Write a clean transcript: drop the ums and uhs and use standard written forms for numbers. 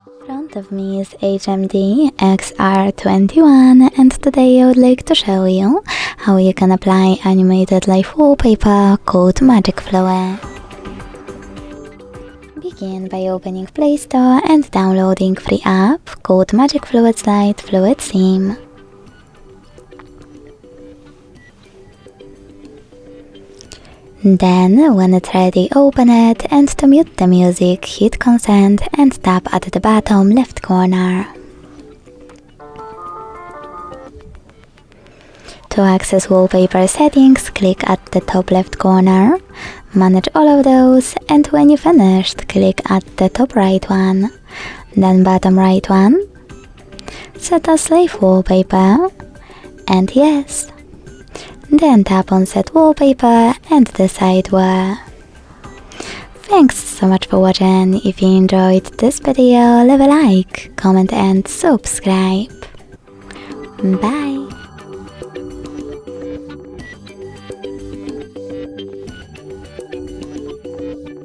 In front of me is HMD XR21 and today I would like to show you how you can apply animated live wallpaper called Magic Fluid. Begin by opening Play Store and downloading free app called Magic Fluid Slide Fluid Theme. Then, when it's ready, open it, and to mute the music, hit consent and tap at the bottom left corner. To access wallpaper settings, click at the top left corner, manage all of those, and when you finished, click at the top right one, then bottom right one, set as live wallpaper, and yes. Then tap on set wallpaper and decide where. Thanks so much for watching. If you enjoyed this video, leave a like, comment and subscribe. Bye!